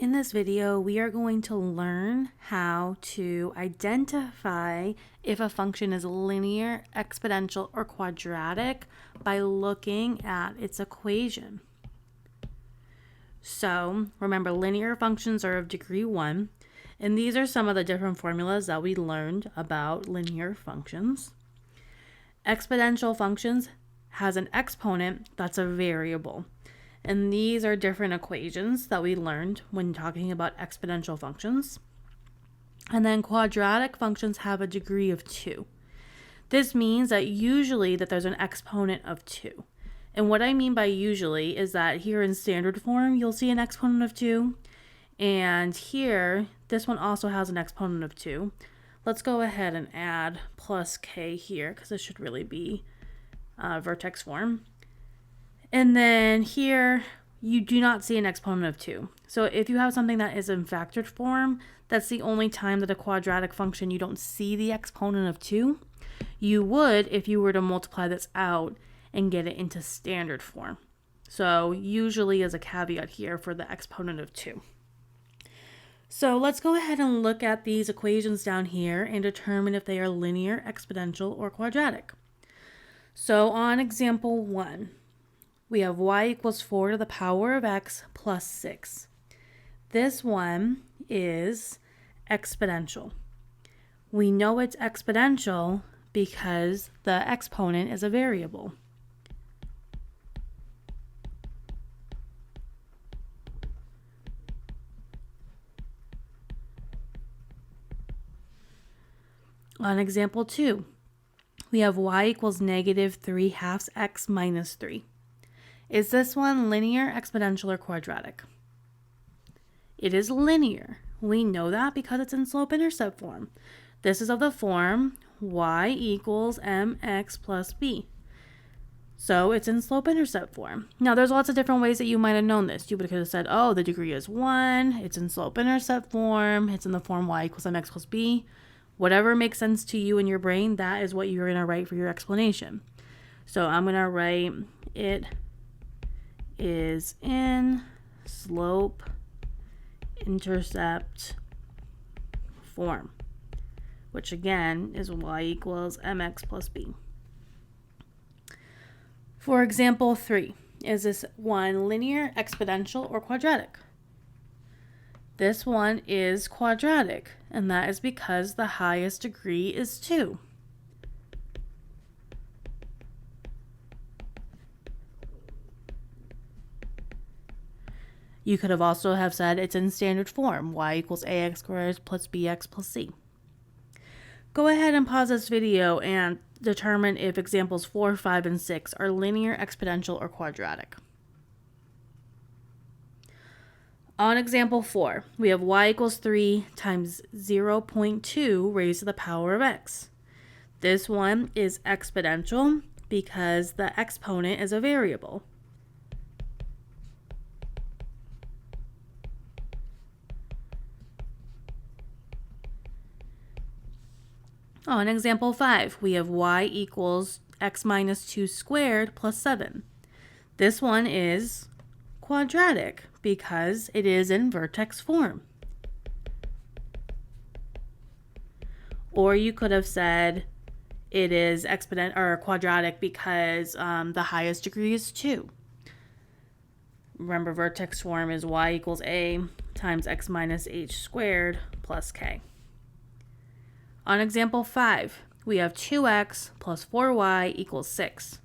In this video, we are going to learn how to identify if a function is linear, exponential, or quadratic by looking at its equation. So remember, linear functions are of degree 1, and these are some of the different formulas that we learned about linear functions. Exponential functions has an exponent that's a variable. And these are different equations that we learned when talking about exponential functions. And then quadratic functions have a degree of 2. This means that usually that there's an exponent of 2. And what I mean by usually is that here in standard form, you'll see an exponent of 2. And here, this one also has an exponent of 2. Let's go ahead and add plus k here because this should really be vertex form. And then here, you do not see an exponent of 2. So if you have something that is in factored form, that's the only time that a quadratic function you don't see the exponent of 2. You would if you were to multiply this out and get it into standard form. So usually is a caveat here for the exponent of 2. So let's go ahead and look at these equations down here and determine if they are linear, exponential, or quadratic. So on example 1, we have y equals 4 to the power of x plus 6. This one is exponential. We know it's exponential because the exponent is a variable. On example 2, we have y equals negative 3/2 x minus 3. Is this one linear, exponential, or quadratic? It is linear. We know that because it's in slope-intercept form. This is of the form y equals mx plus b. So it's in slope-intercept form. Now, there's lots of different ways that you might have known this. You could have said, oh, the degree is 1. It's in slope-intercept form. It's in the form y equals mx plus b. Whatever makes sense to you in your brain, that is what you're going to write for your explanation. So I'm going to write it is in slope intercept form, which again is y equals mx plus b. For example 3, is this one linear, exponential, or quadratic? This one is quadratic, and that is because the highest degree is 2. You could have also have said it's in standard form, y equals ax squared plus bx plus c. Go ahead and pause this video and determine if examples 4, 5, and 6 are linear, exponential, or quadratic. On example 4, we have y equals 3 times 0.2 raised to the power of x. This one is exponential because the exponent is a variable. On example 5, we have y equals x minus 2 squared plus 7. This one is quadratic because it is in vertex form. Or you could have said it is exponent or quadratic because the highest degree is 2. Remember, vertex form is y equals a times x minus h squared plus k. On example 5, we have 2x plus 4y equals 6.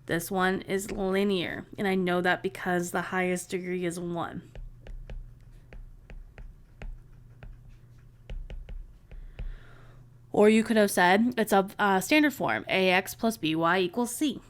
This one is linear, and I know that because the highest degree is 1. Or you could have said it's of standard form, ax plus by equals c.